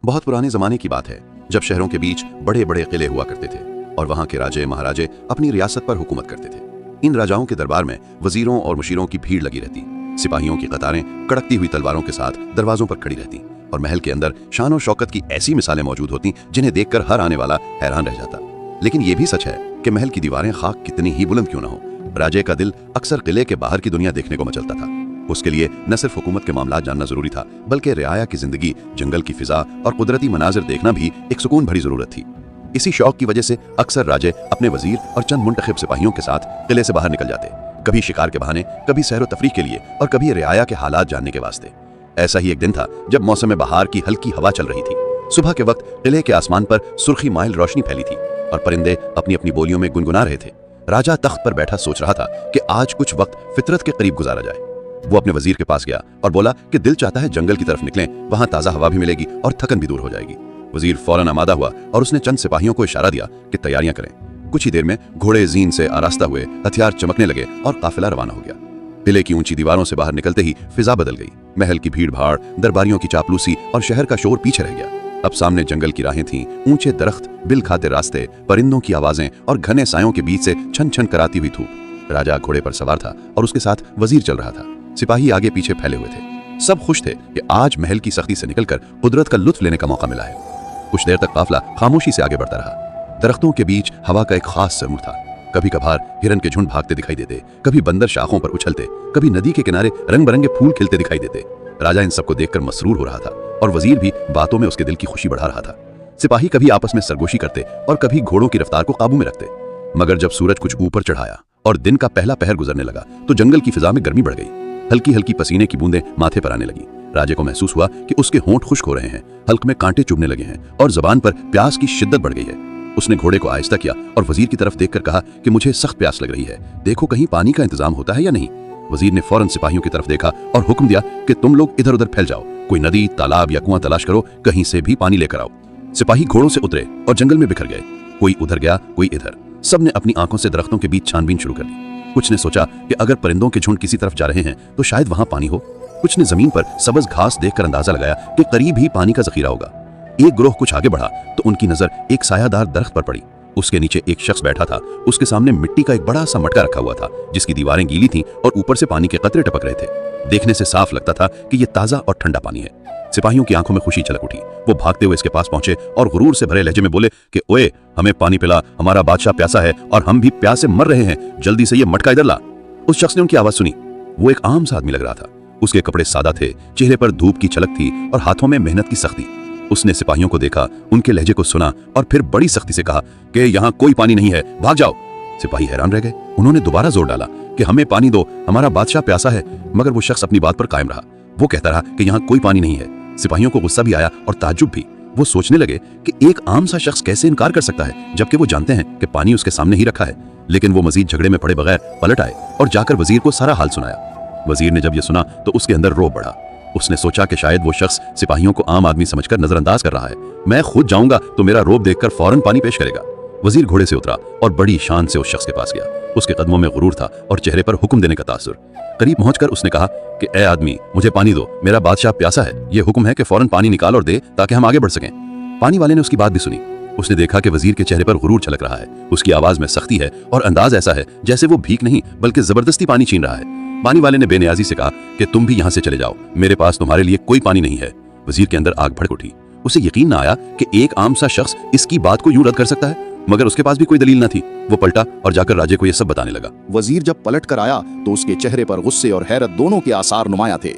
बहुत पुराने जमाने की बात है, जब शहरों के बीच बड़े बड़े किले हुआ करते थे और वहां के राजे महाराजे अपनी रियासत पर हुकूमत करते थे। इन राजाओं के दरबार में वजीरों और मुशीरों की भीड़ लगी रहती, सिपाहियों की कतारें कड़कती हुई तलवारों के साथ दरवाजों पर खड़ी रहती और महल के अंदर शान और शौकत की ऐसी मिसालें मौजूद होती जिन्हें देखकर हर आने वाला हैरान रह जाता। लेकिन यह भी सच है कि महल की दीवारें खाक कितनी ही बुलंद क्यों न हो, राजे का दिल अक्सर किले के बाहर की दुनिया देखने को मचलता था। उसके लिए न सिर्फ हुकूमत के मामला जानना जरूरी था, बल्कि रियाया की जिंदगी, जंगल की फिजा और कुदरती मनाजिर देखना भी एक सुकून भरी जरूरत थी। इसी शौक की वजह से अक्सर राजे अपने वजीर और चंद मुंतखब सिपाहियों के साथ किले से बाहर निकल जाते, कभी शिकार के बहाने, कभी सैर व तफरीह के लिए और कभी रियाया के हालात जानने के वास्ते। ऐसा ही एक दिन था जब मौसम बहार की हल्की हवा चल रही थी। सुबह के वक्त किले के आसमान पर सुर्खी माइल रोशनी फैली थी और परिंदे अपनी अपनी बोलियों में गुनगुना रहे थे। राजा तख्त पर बैठा सोच रहा था कि आज कुछ वक्त फितरत के करीब गुजारा जाए। वो अपने वजीर के पास गया और बोला कि दिल चाहता है जंगल की तरफ निकलें, वहां ताज़ा हवा भी मिलेगी और थकन भी दूर हो जाएगी। वजीर फौरन आमादा हुआ और उसने चंद सिपाहियों को इशारा दिया कि तैयारियां करें। कुछ ही देर में घोड़े जीन से आरास्ता हुए, हथियार चमकने लगे और काफिला रवाना हो गया। किले की ऊंची दीवारों से बाहर निकलते ही फिजा बदल गई। महल की भीड़ भाड़, दरबारियों की चापलूसी और शहर का शोर पीछे रह गया। अब सामने जंगल की राहें थीं, ऊंचे दरख्त, बिल खाते रास्ते, परिंदों की आवाजें और घने सायों के बीच से छन छन कराती हुई धूप। राजा घोड़े पर सवार था और उसके साथ वजीर चल रहा था। सिपाही आगे पीछे फैले हुए थे। सब खुश थे कि आज महल की सख्ती से निकलकर कुदरत का लुत्फ लेने का मौका मिला है। कुछ देर तक काफिला खामोशी से आगे बढ़ता रहा। दरख्तों के बीच हवा का एक खास सरमुर था। कभी कभार हिरन के झुंड भागते दिखाई देते, कभी बंदर शाखों पर उछलते, कभी नदी के किनारे रंग बिरंगे फूल खिलते दिखाई देते। राजा इन सबको देखकर मसरूर हो रहा था और वजीर भी बातों में उसके दिल की खुशी बढ़ा रहा था। सिपाही कभी आपस में सरगोशी करते और कभी घोड़ों की रफ्तार को काबू में रखते। मगर जब सूरज कुछ ऊपर चढ़ाया और दिन का पहला पहर गुजरने लगा तो जंगल की फिजा में गर्मी बढ़ गई। हल्की हल्की पसीने की बूंदें माथे पर आने लगी। राजे को महसूस हुआ कि उसके होंठ खुश्क हो रहे हैं, हल्क में कांटे चुभने लगे हैं और जबान पर प्यास की शिद्दत बढ़ गई है। उसने घोड़े को आहिस्ता किया और वजीर की तरफ देखकर कहा कि मुझे सख्त प्यास लग रही है, देखो कहीं पानी का इंतजाम होता है या नहीं। वजीर ने फौरन सिपाहियों की तरफ देखा और हुक्म दिया कि तुम लोग इधर उधर फैल जाओ, कोई नदी, तालाब या कुआं तलाश करो, कहीं से भी पानी लेकर आओ। सिपाही घोड़ों से उतरे और जंगल में बिखर गए। कोई उधर गया, कोई इधर। सबने अपनी आंखों से दरख्तों के बीच छानबीन शुरू कर दी। कुछ ने सोचा कि अगर परिंदों के झुंड किसी तरफ जा रहे हैं तो शायद वहां पानी हो। कुछ ने जमीन पर सबज घास देखकर अंदाजा लगाया कि करीब ही पानी का जखीरा होगा। एक ग्रोह कुछ आगे बढ़ा तो उनकी नजर एक सायादार दरख्त पर पड़ी। उसके नीचे एक शख्स बैठा था। उसके सामने मिट्टी का एक बड़ा सा मटका रखा हुआ था जिसकी दीवारें गीली थीं और ऊपर से पानी के कतरे टपक रहे थे। देखने से साफ लगता था कि यह ताजा और ठंडा पानी है। सिपाहियों की आंखों में खुशी झलक उठी। वो भागते हुए इसके पास पहुंचे और गुरूर से भरे लहजे में बोले कि ओए, हमें पानी पिला, हमारा बादशाह प्यासा है और हम भी प्यास से मर रहे हैं, जल्दी से ये मटका इधर ला। उस शख्स ने उनकी आवाज सुनी। वो एक आम सा आदमी लग रहा था। उसके कपड़े सादा थे, चेहरे पर धूप की झलक थी और हाथों में मेहनत की सख्ती। उसने सिपाहियों को देखा, उनके लहजे को सुना और फिर बड़ी सख्ती से कहा कि यहाँ कोई पानी नहीं है, भाग जाओ। सिपाही हैरान रह गए। उन्होंने दोबारा जोर डाला कि हमें पानी दो, हमारा बादशाह प्यासा है। मगर वो शख्स अपनी बात पर कायम रहा। वो कहता रहा कि यहाँ कोई पानी नहीं है। सिपाहियों को गुस्सा भी आया और ताज्जुब भी। वो सोचने लगे कि एक आम सा शख्स कैसे इनकार कर सकता है जबकि वो जानते हैं कि पानी उसके सामने ही रखा है। लेकिन वो मजीद झगड़े में पड़े बगैर पलट आए और जाकर वजीर को सारा हाल सुनाया। वजीर ने जब ये सुना तो उसके अंदर रोब बढ़ा। उसने सोचा कि शायद वो शख्स सिपाहियों को आम आदमी समझकर नजरअंदाज कर रहा है। मैं खुद जाऊंगा तो मेरा रोब देखकर फौरन पानी पेश करेगा। वजीर घोड़े से उतरा और बड़ी शान से उस शख्स के पास गया। उसके कदमों में गुरूर था और चेहरे पर हुक्म देने का तासुर। करीब पहुंचकर उसने कहा कि ए आदमी, मुझे पानी दो, मेरा बादशाह प्यासा है। ये हुक्म है कि फौरन पानी निकाल और दे ताकि हम आगे बढ़ सकें। पानी वाले ने उसकी बात भी सुनी। उसने देखा कि वजीर के चेहरे पर गुरूर झलक रहा है। उसकी आवाज में सख्ती है और अंदाज ऐसा है जैसे वो भीख नहीं बल्कि जबरदस्ती पानी छीन रहा है। पानी वाले ने बेनियाजी से कहा कि तुम भी यहाँ से चले जाओ, मेरे पास तुम्हारे लिए कोई पानी नहीं है। वजीर के अंदर आग भड़क उठी। उसे यकीन न आया कि एक आम सा शख्स इसकी बात को यूं रद्द कर सकता है, मगर उसके पास भी कोई दलील न थी। वो पलटा और जाकर राजे को यह सब बताने लगा। वजीर जब पलट कर आया तो उसके चेहरे पर गुस्से और हैरत दोनों के आसार नुमाया थे।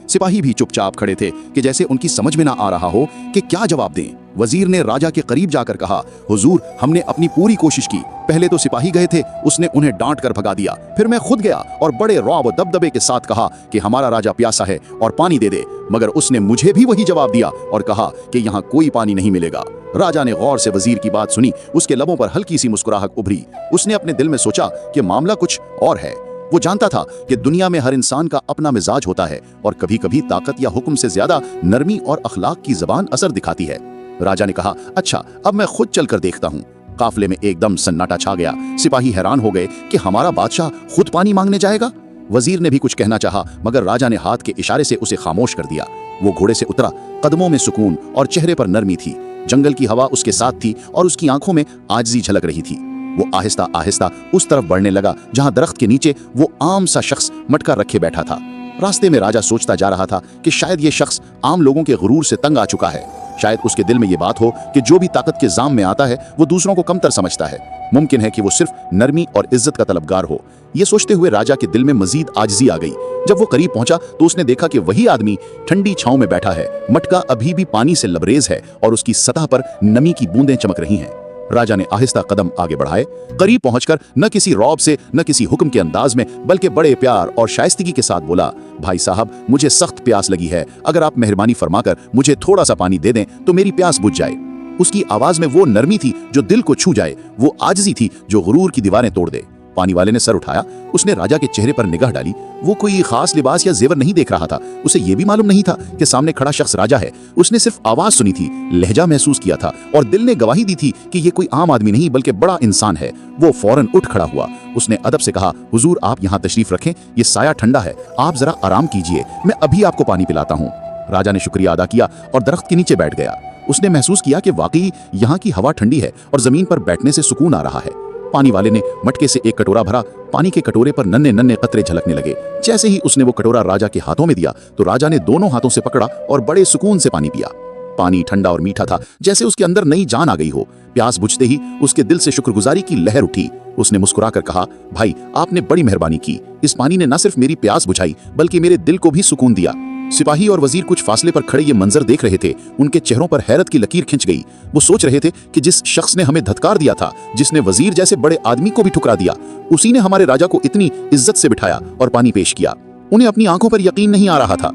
सिपाही भी चुपचाप खड़े थे कि जैसे उनकी समझ में ना आ रहा हो कि क्या जवाब दें। वजीर ने राजा के करीब जाकर कहा, हुजूर, हमने अपनी पूरी कोशिश की। पहले तो सिपाही गए थे, उसने उन्हें डांट कर भगा दिया। फिर मैं खुद गया और बड़े रौब दबदबे के साथ कहा कि हमारा राजा प्यासा है और पानी दे दे। मगर उसने मुझे भी वही जवाब दिया और कहा कि यहाँ कोई पानी नहीं मिलेगा। राजा ने गौर से वजीर की बात सुनी। उसके लबों पर हल्की सी मुस्कुराहट उभरी। उसने अपने दिल में सोचा कि मामला कुछ और है। वो जानता था कि दुनिया में हर इंसान का अपना मिजाज होता है और कभी कभी ताकत या हुक्म से ज्यादा नरमी और अखलाक की जबान असर दिखाती है। राजा ने कहा, अच्छा, अब मैं खुद चलकर देखता हूँ। काफिले में एकदम सन्नाटा छा गया। सिपाही हैरान हो गए कि हमारा बादशाह खुद पानी मांगने जाएगा। वजीर ने भी कुछ कहना चाहा, मगर राजा ने हाथ के इशारे से उसे खामोश कर दिया। वो घोड़े से उतरा, कदमों में सुकून और चेहरे पर नरमी थी। जंगल की हवा उसके साथ थी और उसकी आंखों में आजिज़ी झलक रही थी। वो आहिस्ता आहिस्ता उस तरफ बढ़ने लगा जहां दरख्त के नीचे वो आम सा शख्स मटका रखे बैठा था। रास्ते में राजा सोचता जा रहा था कि शायद ये शख्स आम लोगों के गुरूर से तंग आ चुका है। शायद उसके दिल में ये बात हो कि जो भी ताकत के जाम में आता है वो दूसरों को कमतर समझता है। मुमकिन है कि वो सिर्फ नरमी और इज्जत का तलबगार हो। ये सोचते हुए राजा के दिल में मजीद आजिज़ी आ गई। जब वो करीब पहुंचा तो उसने देखा कि वही आदमी ठंडी छांव में बैठा है। मटका अभी भी पानी से लबरेज है और उसकी सतह पर नमी की बूंदें चमक रही हैं। राजा ने आहिस्ता कदम आगे बढ़ाए। करीब पहुंचकर न किसी रौब से न किसी हुक्म के अंदाज में बल्कि बड़े प्यार और शाइस्तगी के साथ बोला, भाई साहब, मुझे सख्त प्यास लगी है। अगर आप मेहरबानी फरमाकर मुझे थोड़ा सा पानी दे दें तो मेरी प्यास बुझ जाए। उसकी आवाज में वो नरमी थी जो दिल को छू जाए, वो आजिज़ी थी जो गुरूर की दीवारें तोड़ दे। पानी वाले ने सर उठाया। उसने राजा के चेहरे पर निगाह डाली। वो कोई खास लिबास या जेवर नहीं देख रहा था। उसे ये भी मालूम नहीं था कि सामने खड़ा शख्स राजा है। उसने सिर्फ आवाज सुनी थी, लहजा महसूस किया था और दिल ने गवाही दी थी कि ये कोई आम आदमी नहीं बल्कि बड़ा इंसान है। वो फौरन उठ खड़ा हुआ। उसने अदब से कहा, हुजूर, आप यहाँ तशरीफ रखें, ये साया ठंडा है, आप जरा आराम कीजिए, मैं अभी आपको पानी पिलाता हूँ। राजा ने शुक्रिया अदा किया और दरख्त के नीचे बैठ गया। उसने महसूस किया कि वाकई यहाँ की हवा ठंडी है और जमीन पर बैठने से सुकून आ रहा है। पानी वाले ने मटके से एक कटोरा भरा। पानी के कटोरे पर नन्हे नन्हे कतरे झलकने लगे। जैसे ही उसने वो कटोरा राजा के हाथों में दिया तो राजा ने दोनों हाथों से पकड़ा और बड़े सुकून से पानी पिया। पानी ठंडा और मीठा था, जैसे उसके अंदर नई जान आ गई हो। प्यास बुझते ही उसके दिल से शुक्रगुजारी की लहर उठी। उसने मुस्कुराकर कहा, भाई, आपने बड़ी मेहरबानी की। इस पानी ने न सिर्फ मेरी प्यास बुझाई बल्कि मेरे दिल को भी सुकून दिया। सिपाही और वजीर कुछ फासले पर खड़े ये मंजर देख रहे थे। उनके चेहरों पर हैरत की लकीर खिंच गई। वो सोच रहे थे कि जिस शख्स ने हमें धत्कार दिया था, जिसने वजीर जैसे बड़े आदमी को भी ठुकरा दिया, उसी ने हमारे राजा को इतनी इज्जत से बिठाया और पानी पेश किया। उन्हें अपनी आंखों पर यकीन नहीं आ रहा था।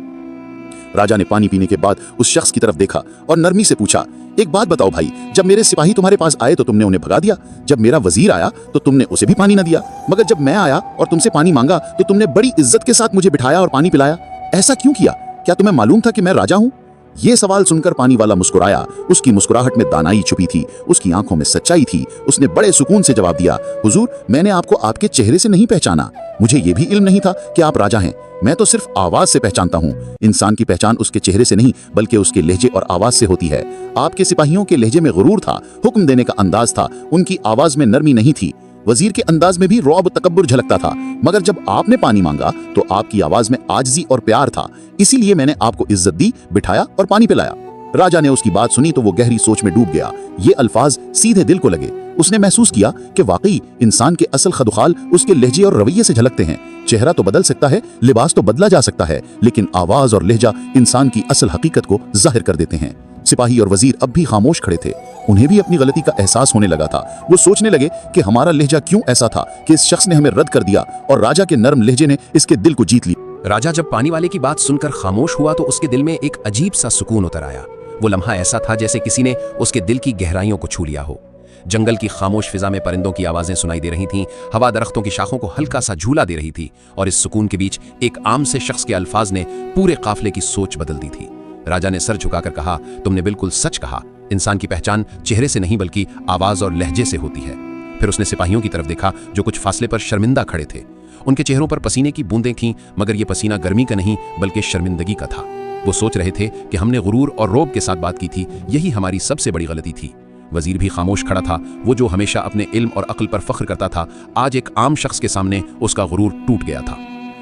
राजा ने पानी पीने के बाद उस शख्स की तरफ देखा और नरमी से पूछा, एक बात बताओ भाई, जब मेरे सिपाही तुम्हारे पास आए तो तुमने उन्हें भगा दिया। जब मेरा वजीर आया तो तुमने उसे भी पानी न दिया, मगर जब मैं आया और तुमसे पानी मांगा तो तुमने बड़ी इज्जत के साथ मुझे बिठाया और पानी पिलाया। ऐसा क्यों किया? क्या तुम्हें मालूम था कि मैं राजा हूं? ये सवाल सुनकर पानी वाला मुस्कुराया। उसकी मुस्कुराहट में दानाई छुपी थी, उसकी आंखों में सच्चाई थी। उसने बड़े सुकून से जवाब दिया, हुजूर, मैंने आपको आपके चेहरे से नहीं पहचाना। मुझे ये भी इल्म नहीं था कि आप राजा हैं। मैं तो सिर्फ आवाज से पहचानता हूँ। इंसान की पहचान उसके चेहरे से नहीं बल्कि उसके लहजे और आवाज से होती है। आपके सिपाहियों के लहजे में गुरूर था, हुक्म देने का अंदाज था, उनकी आवाज में नरमी नहीं थी। वजीर के अंदाज में भी रौब तकब्बुर झलकता था। मगर जब आपने पानी मांगा तो आपकी आवाज में आजिज़ी और प्यार था। इसीलिए मैंने आपको इज्जत दी, बिठाया और पानी पिलाया। राजा ने उसकी बात सुनी तो वो गहरी सोच में डूब गया। ये अल्फाज सीधे दिल को लगे। उसने महसूस किया कि वाकई इंसान के असल खदुखाल उसके लहजे और रवैये से झलकते हैं। चेहरा तो बदल सकता है, लिबास तो बदला जा सकता है, लेकिन आवाज और लहजा इंसान की असल हकीकत को जाहिर कर देते हैं। सिपाही और वजीर अब भी खामोश खड़े थे। उन्हें भी अपनी गलती का एहसास होने लगा था। वो सोचने लगे कि हमारा लहजा क्यों ऐसा था कि इस शख्स ने हमें रद्द कर दिया और राजा के नरम लहजे ने इसके दिल को जीत लिया। राजा जब पानी वाले की बात सुनकर खामोश हुआ तो उसके दिल में एक अजीब सा सुकून उतर आया। वो लम्हा ऐसा था जैसे किसी ने उसके दिल की गहराइयों को छू लिया हो। जंगल की खामोश फिजा में परिंदों की आवाजें सुनाई दे रही थीं, हवा दरख्तों की शाखों को हल्का सा झूला दे रही थी और इस सुकून के बीच एक आम से शख्स के अल्फाज ने पूरे काफिले की सोच बदल दी थी। राजा ने सर झुकाकर कहा, तुमने बिल्कुल सच कहा। इंसान की पहचान चेहरे से नहीं बल्कि आवाज और लहजे से होती है। फिर उसने सिपाहियों की तरफ देखा जो कुछ फासले पर शर्मिंदा खड़े थे। उनके चेहरों पर पसीने की बूंदें थीं, मगर यह पसीना गर्मी का नहीं बल्कि शर्मिंदगी का था। वो सोच रहे थे कि हमने गुरूर और रौब के साथ बात की थी, यही हमारी सबसे बड़ी गलती थी। वजीर भी खामोश खड़ा था। वो जो हमेशा अपने इल्म और अक्ल पर फख्र करता था, आज एक आम शख्स के सामने उसका गुरूर टूट गया था।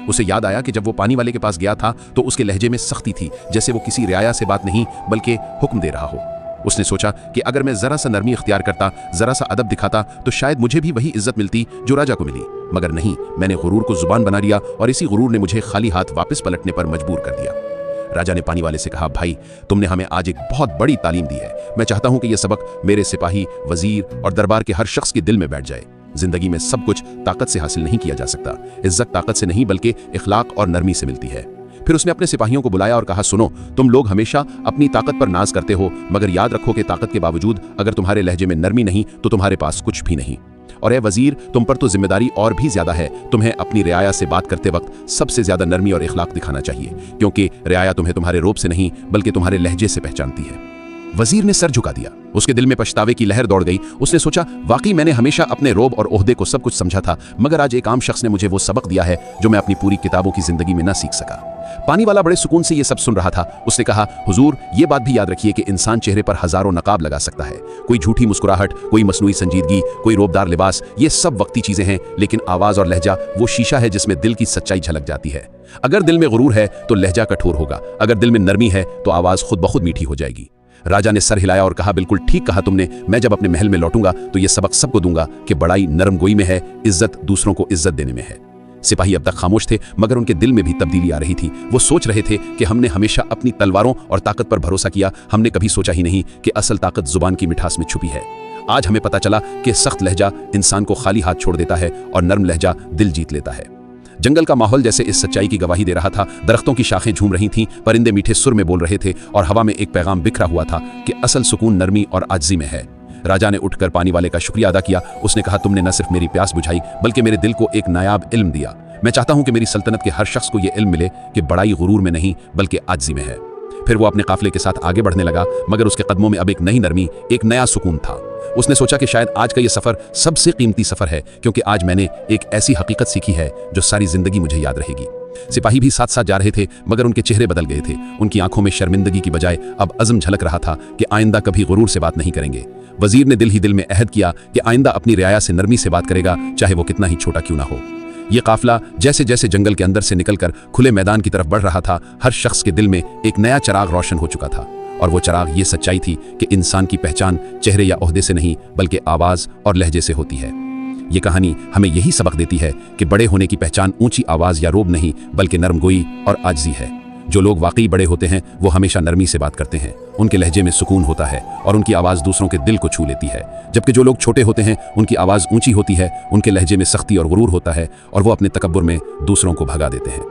उसे याद आया कि जब वो पानी वाले के पास गया था तो उसके लहजे में सख्ती थी, जैसे वो किसी रियाया से बात नहीं बल्कि हुक्म दे रहा हो। उसने सोचा कि अगर मैं जरा सा नरमी इख्तियार करता, जरा सा अदब दिखाता तो शायद मुझे भी वही इज्जत मिलती जो राजा को मिली। मगर नहीं, मैंने गुरूर को जुबान बना लिया और इसी गुरूर ने मुझे खाली हाथ वापस पलटने पर मजबूर कर दिया। राजा ने पानी वाले से कहा, भाई, तुमने हमें आज एक बहुत बड़ी तालीम दी है। मैं चाहता हूं कि यह सबक मेरे सिपाही, वजीर और दरबार के हर शख्स के दिल में बैठ जाए। जिंदगी में सब कुछ ताकत से हासिल नहीं किया जा सकता। इज्जत ताकत से नहीं बल्कि इखलाक और नरमी से मिलती है। फिर उसने अपने सिपाहियों को बुलाया और कहा, सुनो, तुम लोग हमेशा अपनी ताकत पर नाज करते हो, मगर याद रखो कि ताकत के बावजूद अगर तुम्हारे लहजे में नरमी नहीं तो तुम्हारे पास कुछ भी नहीं। और ए वजीर, तुम पर तो जिम्मेदारी और भी ज्यादा है। तुम्हें अपनी रियाया से बात करते वक्त सबसे ज्यादा नरमी और इखलाक दिखाना चाहिए, क्योंकि रियाया तुम्हें तुम्हारे रोब से नहीं बल्कि तुम्हारे लहजे से पहचानती है। वजीर ने सर झुका दिया। उसके दिल में पछतावे की लहर दौड़ गई। उसने सोचा, वाकई मैंने हमेशा अपने रोब और ओहदे को सब कुछ समझा था, मगर आज एक आम शख्स ने मुझे वो सबक दिया है जो मैं अपनी पूरी किताबों की जिंदगी में ना सीख सका। पानी वाला बड़े सुकून से ये सब सुन रहा था। उसने कहा, हुजूर, ये बात भी याद रखिए कि इंसान चेहरे पर हजारों नकाब लगा सकता है। कोई झूठी मुस्कुराहट, कोई मसनूई संजीदगी, कोई रोबदार लिबास, ये सब वक्ती चीजें हैं, लेकिन आवाज और लहजा वो शीशा है जिसमें दिल की सच्चाई झलक जाती है। अगर दिल में गुरूर है तो लहजा कठोर होगा, अगर दिल में नरमी है तो आवाज खुद ब खुद मीठी हो जाएगी। राजा ने सर हिलाया और कहा, बिल्कुल ठीक कहा तुमने। मैं जब अपने महल में लौटूंगा तो यह सबक सबको दूंगा कि बड़ाई नरम गोई में है, इज्जत दूसरों को इज्जत देने में है। सिपाही अब तक खामोश थे, मगर उनके दिल में भी तब्दीली आ रही थी। वो सोच रहे थे कि हमने हमेशा अपनी तलवारों और ताकत पर भरोसा किया, हमने कभी सोचा ही नहीं कि असल ताकत जुबान की मिठास में छुपी है। आज हमें पता चला कि सख्त लहजा इंसान को खाली हाथ छोड़ देता है और नरम लहजा दिल जीत लेता है। जंगल का माहौल जैसे इस सच्चाई की गवाही दे रहा था। दरख्तों की शाखें झूम रही थीं, परिंदे मीठे सुर में बोल रहे थे और हवा में एक पैगाम बिखरा हुआ था कि असल सुकून नरमी और आजिज़ी में है। राजा ने उठकर पानी वाले का शुक्रिया अदा किया। उसने कहा, तुमने न सिर्फ मेरी प्यास बुझाई बल्कि मेरे दिल को एक नायाब इल्म दिया। मैं चाहता हूं कि मेरी सल्तनत के हर शख्स को यह इल्म मिले कि बड़ाई गुरूर में नहीं बल्कि आजिज़ी में है। फिर वो अपने काफिले के साथ आगे बढ़ने लगा, मगर उसके कदमों में अब एक नई नरमी, एक नया सुकून था। उसने सोचा कि शायद आज का ये सफर सबसे कीमती सफर है, क्योंकि आज मैंने एक ऐसी हकीकत सीखी है जो सारी जिंदगी मुझे याद रहेगी। सिपाही भी साथ साथ जा रहे थे, मगर उनके चेहरे बदल गए थे। उनकी आंखों में शर्मिंदगी की बजाय अब अज़म झलक रहा था कि आइंदा कभी गुरूर से बात नहीं करेंगे। वजीर ने दिल ही दिल में अहद किया कि आइंदा अपनी रियाया से नरमी से बात करेगा, चाहे वो कितना ही छोटा क्यों ना हो। ये काफिला जैसे जैसे जंगल के अंदर से निकलकर खुले मैदान की तरफ बढ़ रहा था, हर शख्स के दिल में एक नया चिराग रोशन हो चुका था। और वो चिराग ये सच्चाई थी कि इंसान की पहचान चेहरे या ओहदे से नहीं बल्कि आवाज़ और लहजे से होती है। ये कहानी हमें यही सबक देती है कि बड़े होने की पहचान ऊंची आवाज़ या रोब नहीं बल्कि नरमगोई और आजिज़ी है। जो लोग वाकई बड़े होते हैं वो हमेशा नरमी से बात करते हैं, उनके लहजे में सुकून होता है और उनकी आवाज़ दूसरों के दिल को छू लेती है। जबकि जो लोग छोटे होते हैं उनकी आवाज़ ऊंची होती है, उनके लहजे में सख्ती और गुरूर होता है और वो अपने तकब्बुर में दूसरों को भगा देते हैं।